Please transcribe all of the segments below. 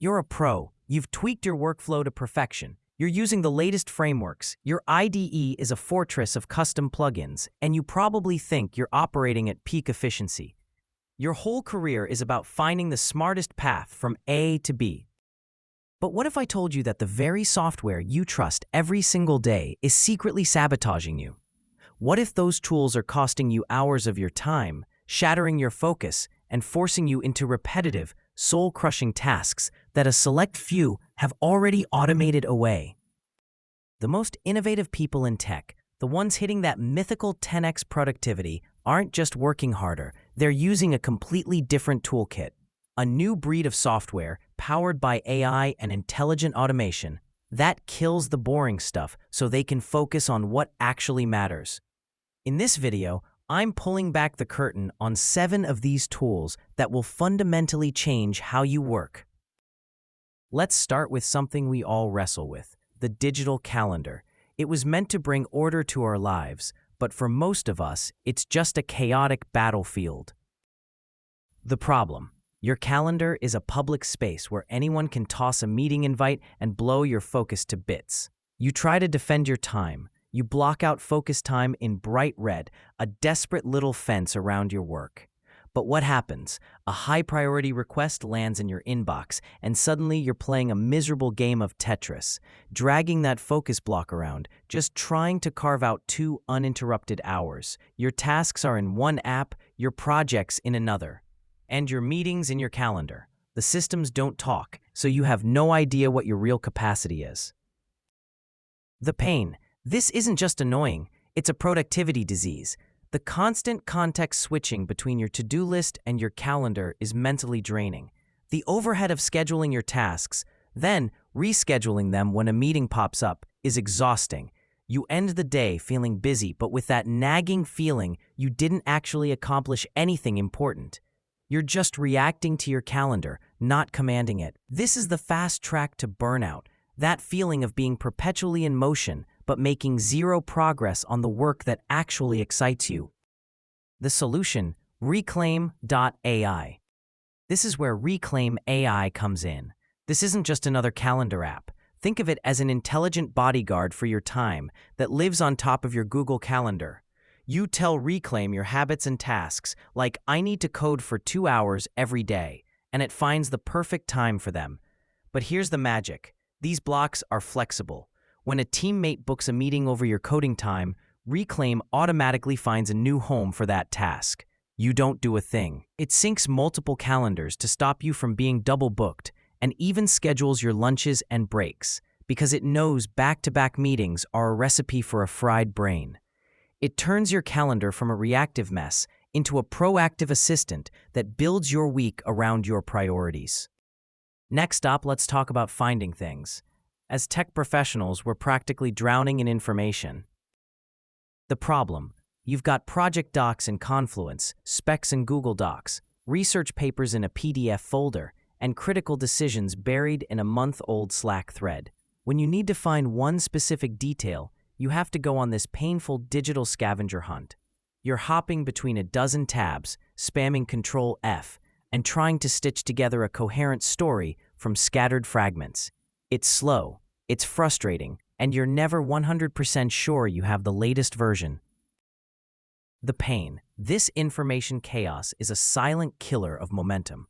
You're a pro. You've tweaked your workflow to perfection. You're using the latest frameworks. Your IDE is a fortress of custom plugins, and you probably think you're operating at peak efficiency. Your whole career is about finding the smartest path from A to B. But what if I told you that the very software you trust every single day is secretly sabotaging you? What if those tools are costing you hours of your time, shattering your focus, and forcing you into repetitive, soul-crushing tasks that a select few have already automated away? The most innovative people in tech, the ones hitting that mythical 10x productivity, aren't just working harder, they're using a completely different toolkit. A new breed of software powered by AI and intelligent automation that kills the boring stuff so they can focus on what actually matters. In this video, I'm pulling back the curtain on 7 of these tools that will fundamentally change how you work. Let's start with something we all wrestle with, the digital calendar. It was meant to bring order to our lives, but for most of us, it's just a chaotic battlefield. The problem: your calendar is a public space where anyone can toss a meeting invite and blow your focus to bits. You try to defend your time. You block out focus time in bright red, a desperate little fence around your work. But what happens? A high-priority request lands in your inbox, and suddenly you're playing a miserable game of Tetris, dragging that focus block around, just trying to carve out 2 uninterrupted hours. Your tasks are in one app, your projects in another, and your meetings in your calendar. The systems don't talk, so you have no idea what your real capacity is. The pain. This isn't just annoying, it's a productivity disease. The constant context switching between your to-do list and your calendar is mentally draining. The overhead of scheduling your tasks, then rescheduling them when a meeting pops up, is exhausting. You end the day feeling busy, but with that nagging feeling you didn't actually accomplish anything important. You're just reacting to your calendar, not commanding it. This is the fast track to burnout, that feeling of being perpetually in motion, but making zero progress on the work that actually excites you. The solution: Reclaim.ai. This is where Reclaim.ai comes in. This isn't just another calendar app. Think of it as an intelligent bodyguard for your time that lives on top of your Google Calendar. You tell Reclaim your habits and tasks, like I need to code for 2 hours every day, and it finds the perfect time for them. But here's the magic: these blocks are flexible. When a teammate books a meeting over your coding time, Reclaim automatically finds a new home for that task. You don't do a thing. It syncs multiple calendars to stop you from being double booked, and even schedules your lunches and breaks, because it knows back-to-back meetings are a recipe for a fried brain. It turns your calendar from a reactive mess into a proactive assistant that builds your week around your priorities. Next up, let's talk about finding things. As tech professionals, we're practically drowning in information. The problem: you've got project docs in Confluence, specs in Google Docs, research papers in a PDF folder, and critical decisions buried in a month-old Slack thread. When you need to find one specific detail, you have to go on this painful digital scavenger hunt. You're hopping between a dozen tabs, spamming Control F, and trying to stitch together a coherent story from scattered fragments. It's slow, it's frustrating, and you're never 100% sure you have the latest version. The pain. This information chaos is a silent killer of momentum.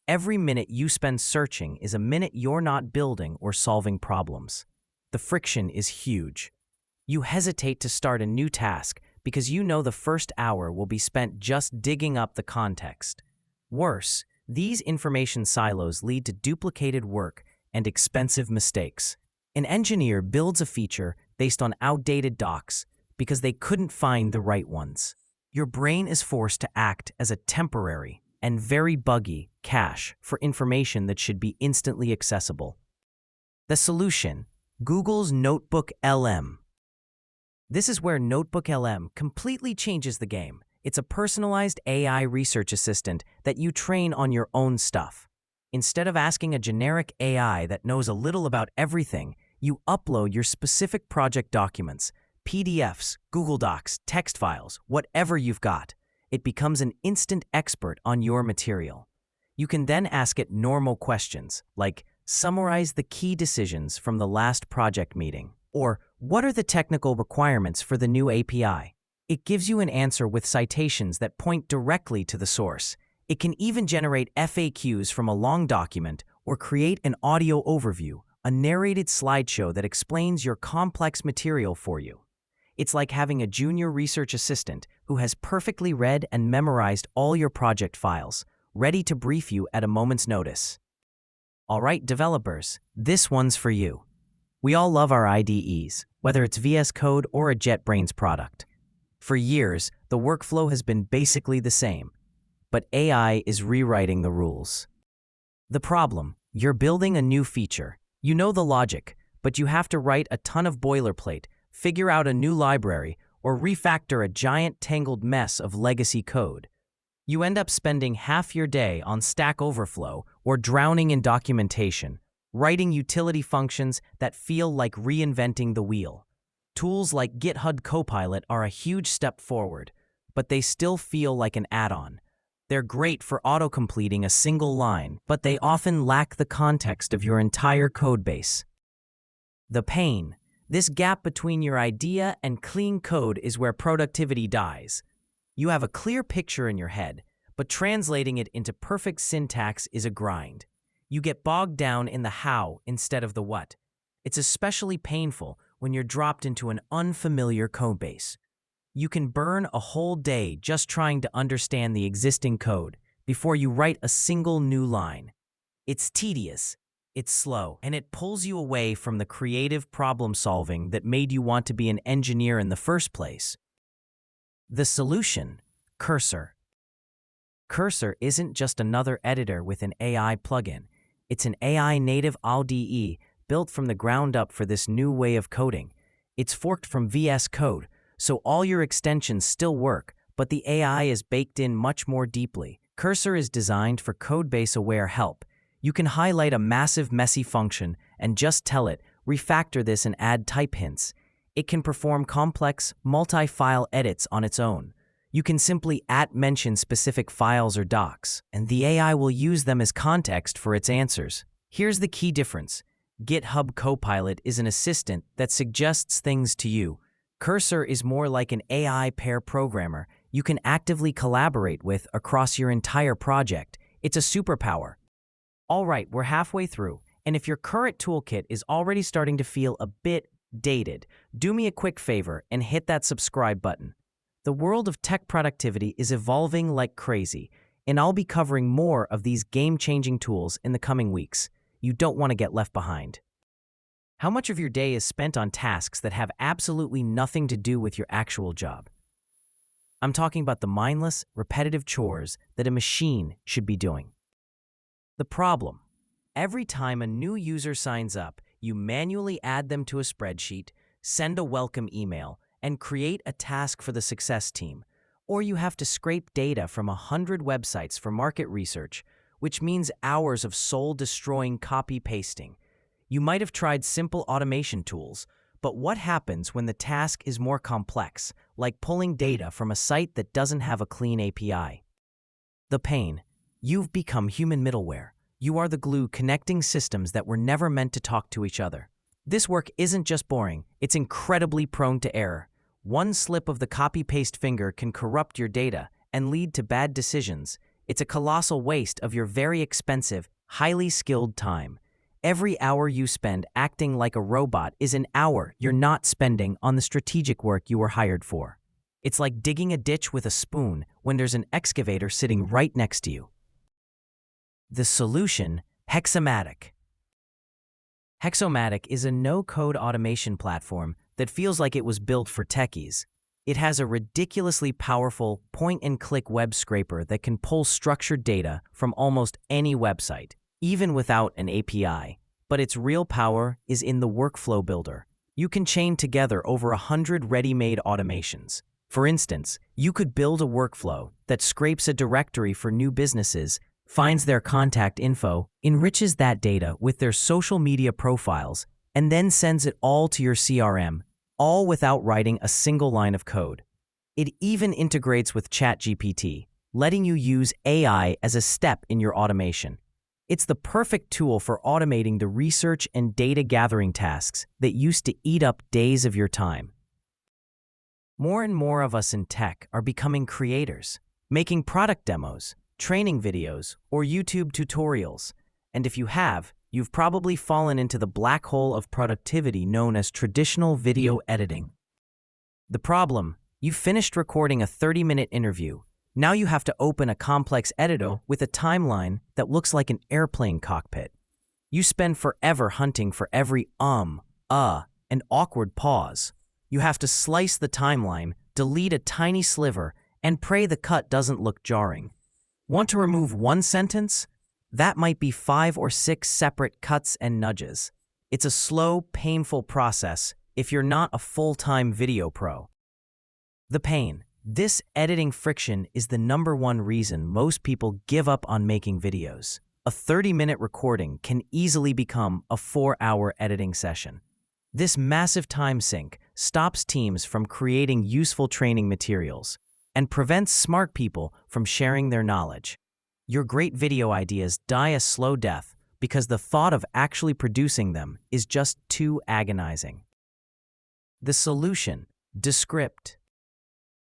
Every minute you spend searching is a minute you're not building or solving problems. The friction is huge. You hesitate to start a new task because you know the first hour will be spent just digging up the context. Worse, these information silos lead to duplicated work and expensive mistakes. An engineer builds a feature based on outdated docs because they couldn't find the right ones. Your brain is forced to act as a temporary and very buggy cache for information that should be instantly accessible. The solution: Google's NoteBook.LM. This is where NoteBook.LM completely changes the game. It's a personalized AI research assistant that you train on your own stuff. Instead of asking a generic AI that knows a little about everything, you upload your specific project documents, PDFs, Google Docs, text files, whatever you've got. It becomes an instant expert on your material. You can then ask it normal questions like, Summarize the key decisions from the last project meeting. Or, what are the technical requirements for the new API? It gives you an answer with citations that point directly to the source. It can even generate FAQs from a long document or create an audio overview, a narrated slideshow that explains your complex material for you. It's like having a junior research assistant who has perfectly read and memorized all your project files, ready to brief you at a moment's notice. All right, developers, this one's for you. We all love our IDEs, whether it's VS Code or a JetBrains product. For years, the workflow has been basically the same, but AI is rewriting the rules. The problem: you're building a new feature. You know the logic, but you have to write a ton of boilerplate, figure out a new library, or refactor a giant tangled mess of legacy code. You end up spending half your day on Stack Overflow or drowning in documentation, writing utility functions that feel like reinventing the wheel. Tools like GitHub Copilot are a huge step forward, but they still feel like an add-on. They're great for auto-completing a single line, but they often lack the context of your entire codebase. The pain: this gap between your idea and clean code is where productivity dies. You have a clear picture in your head, but translating it into perfect syntax is a grind. You get bogged down in the how instead of the what. It's especially painful when you're dropped into an unfamiliar codebase. You can burn a whole day just trying to understand the existing code before you write a single new line. It's tedious, it's slow, and it pulls you away from the creative problem-solving that made you want to be an engineer in the first place. The solution: Cursor. Cursor isn't just another editor with an AI plugin. It's an AI-native IDE built from the ground up for this new way of coding. It's forked from VS Code, so all your extensions still work, but the AI is baked in much more deeply. Cursor is designed for codebase-aware help. You can highlight a massive, messy function and just tell it, refactor this and add type hints. It can perform complex, multi-file edits on its own. You can simply @mention specific files or docs, and the AI will use them as context for its answers. Here's the key difference. GitHub Copilot is an assistant that suggests things to you. Cursor is more like an AI pair programmer you can actively collaborate with across your entire project. It's a superpower. All right, we're halfway through, and if your current toolkit is already starting to feel a bit dated, do me a quick favor and hit that subscribe button. The world of tech productivity is evolving like crazy, and I'll be covering more of these game-changing tools in the coming weeks. You don't want to get left behind. How much of your day is spent on tasks that have absolutely nothing to do with your actual job? I'm talking about the mindless, repetitive chores that a machine should be doing. The problem: every time a new user signs up, you manually add them to a spreadsheet, send a welcome email, and create a task for the success team. Or you have to scrape data from 100 websites for market research, which means hours of soul-destroying copy-pasting. You might have tried simple automation tools, but what happens when the task is more complex, like pulling data from a site that doesn't have a clean API? The pain: you've become human middleware. You are the glue connecting systems that were never meant to talk to each other. This work isn't just boring, it's incredibly prone to error. One slip of the copy-paste finger can corrupt your data and lead to bad decisions. It's a colossal waste of your very expensive, highly skilled time. Every hour you spend acting like a robot is an hour you're not spending on the strategic work you were hired for. It's like digging a ditch with a spoon when there's an excavator sitting right next to you. The solution: Hexomatic. Hexomatic is a no-code automation platform that feels like it was built for techies. It has a ridiculously powerful point-and-click web scraper that can pull structured data from almost any website, even without an API. But its real power is in the workflow builder. You can chain together over 100 ready-made automations. For instance, you could build a workflow that scrapes a directory for new businesses, finds their contact info, enriches that data with their social media profiles, and then sends it all to your CRM, all without writing a single line of code. It even integrates with ChatGPT, letting you use AI as a step in your automation. It's the perfect tool for automating the research and data gathering tasks that used to eat up days of your time. More and more of us in tech are becoming creators, making product demos, training videos, or YouTube tutorials. And if you have, you've probably fallen into the black hole of productivity known as traditional video editing. The problem: you finished recording a 30-minute interview. Now you have to open a complex editor with a timeline that looks like an airplane cockpit. You spend forever hunting for every and awkward pause. You have to slice the timeline, delete a tiny sliver, and pray the cut doesn't look jarring. Want to remove one sentence? That might be 5 or 6 separate cuts and nudges. It's a slow, painful process if you're not a full-time video pro. The pain. This editing friction is the #1 reason most people give up on making videos. A 30-minute recording can easily become a 4-hour editing session. This massive time sink stops teams from creating useful training materials and prevents smart people from sharing their knowledge. Your great video ideas die a slow death because the thought of actually producing them is just too agonizing. The solution: Descript.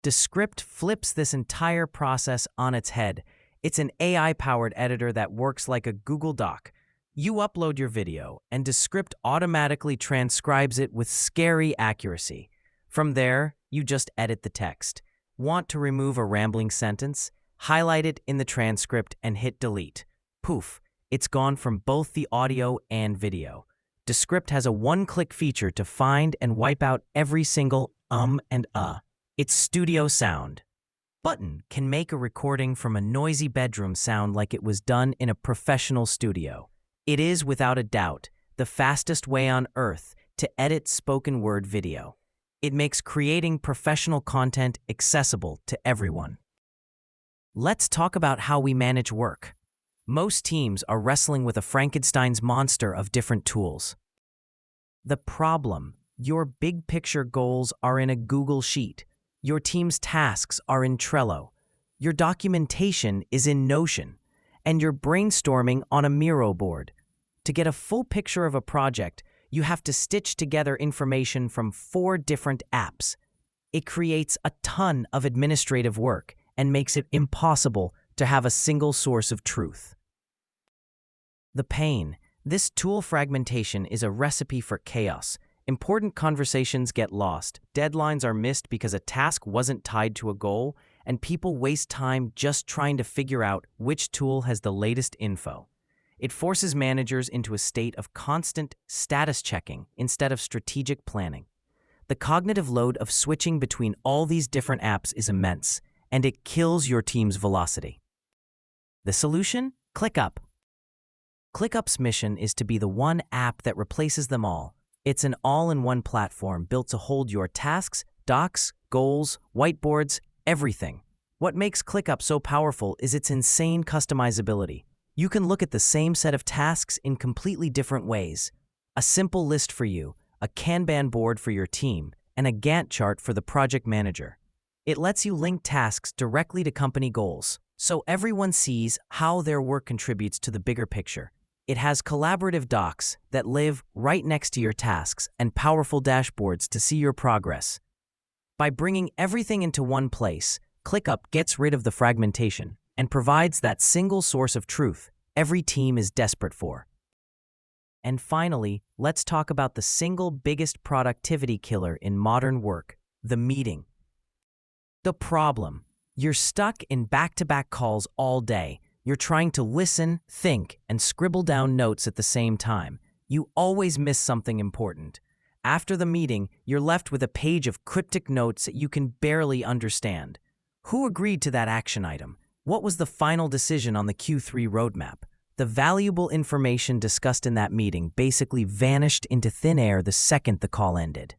Descript flips this entire process on its head. It's an AI-powered editor that works like a Google Doc. You upload your video, and Descript automatically transcribes it with scary accuracy. From there, you just edit the text. Want to remove a rambling sentence? Highlight it in the transcript and hit delete. Poof, it's gone from both the audio and video. Descript has a one-click feature to find and wipe out every single and Its studio sound button can make a recording from a noisy bedroom sound like it was done in a professional studio. It is, without a doubt, the fastest way on earth to edit spoken word video. It makes creating professional content accessible to everyone. Let's talk about how we manage work. Most teams are wrestling with a Frankenstein's monster of different tools. The problem: your big picture goals are in a Google Sheet. Your team's tasks are in Trello. Your documentation is in Notion. And you're brainstorming on a Miro board. To get a full picture of a project, you have to stitch together information from 4 different apps. It creates a ton of administrative work and makes it impossible to have a single source of truth. The pain: this tool fragmentation is a recipe for chaos. Important conversations get lost, deadlines are missed because a task wasn't tied to a goal, and people waste time just trying to figure out which tool has the latest info. It forces managers into a state of constant status checking instead of strategic planning. The cognitive load of switching between all these different apps is immense, and it kills your team's velocity. The solution? ClickUp. ClickUp's mission is to be the one app that replaces them all. It's an all-in-one platform built to hold your tasks, docs, goals, whiteboards, everything. What makes ClickUp so powerful is its insane customizability. You can look at the same set of tasks in completely different ways. A simple list for you, a Kanban board for your team, and a Gantt chart for the project manager. It lets you link tasks directly to company goals, so everyone sees how their work contributes to the bigger picture. It has collaborative docs that live right next to your tasks and powerful dashboards to see your progress. By bringing everything into one place, ClickUp gets rid of the fragmentation and provides that single source of truth every team is desperate for. And finally, let's talk about the single biggest productivity killer in modern work: the meeting. The problem: you're stuck in back-to-back calls all day. You're trying to listen, think, and scribble down notes at the same time. You always miss something important. After the meeting, you're left with a page of cryptic notes that you can barely understand. Who agreed to that action item? What was the final decision on the Q3 roadmap? The valuable information discussed in that meeting basically vanished into thin air the second the call ended.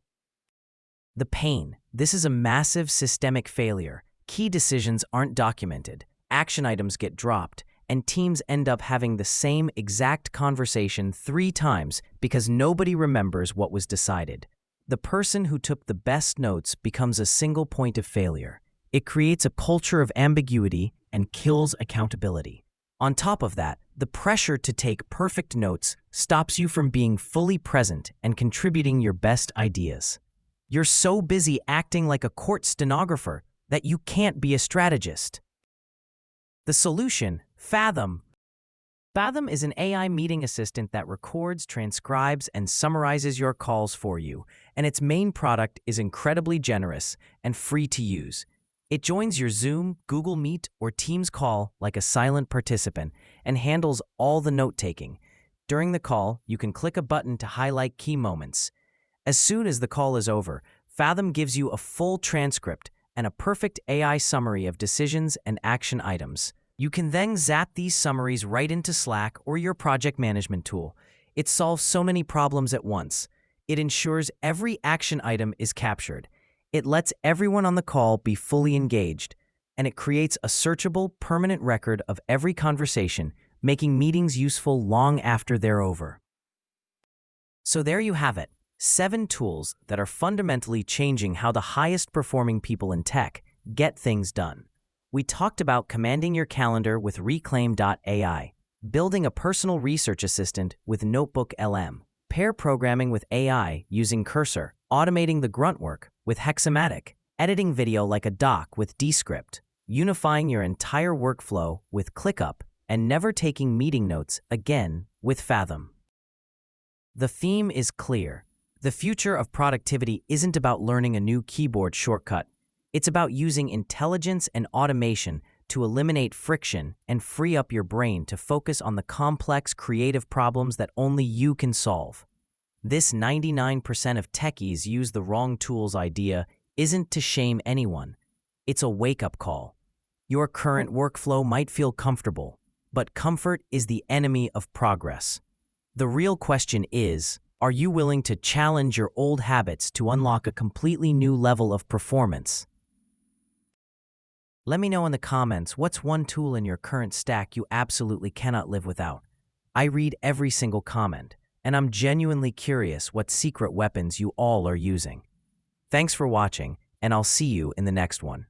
The pain: this is a massive systemic failure. Key decisions aren't documented. Action items get dropped, and teams end up having the same exact conversation 3 times because nobody remembers what was decided. The person who took the best notes becomes a single point of failure. It creates a culture of ambiguity and kills accountability. On top of that, the pressure to take perfect notes stops you from being fully present and contributing your best ideas. You're so busy acting like a court stenographer that you can't be a strategist. The solution, Fathom. Fathom is an AI meeting assistant that records, transcribes, and summarizes your calls for you, and its main product is incredibly generous and free to use. It joins your Zoom, Google Meet, or Teams call like a silent participant and handles all the note-taking. During the call, you can click a button to highlight key moments. As soon as the call is over, Fathom gives you a full transcript and a perfect AI summary of decisions and action items. You can then zap these summaries right into Slack or your project management tool. It solves so many problems at once. It ensures every action item is captured. It lets everyone on the call be fully engaged, and it creates a searchable, permanent record of every conversation, making meetings useful long after they're over. So there you have it, 7 tools that are fundamentally changing how the highest performing people in tech get things done. We talked about commanding your calendar with Reclaim.ai, building a personal research assistant with NoteBook.ai, pair programming with AI using Cursor, automating the grunt work with Hexomatic, editing video like a doc with Descript, unifying your entire workflow with ClickUp, and never taking meeting notes again with Fathom. The theme is clear. The future of productivity isn't about learning a new keyboard shortcut. It's about using intelligence and automation to eliminate friction and free up your brain to focus on the complex, creative problems that only you can solve. This 99% of techies use the wrong tools idea isn't to shame anyone. It's a wake-up call. Your current workflow might feel comfortable, but comfort is the enemy of progress. The real question is, are you willing to challenge your old habits to unlock a completely new level of performance? Let me know in the comments what's one tool in your current stack you absolutely cannot live without. I read every single comment, and I'm genuinely curious what secret weapons you all are using. Thanks for watching, and I'll see you in the next one.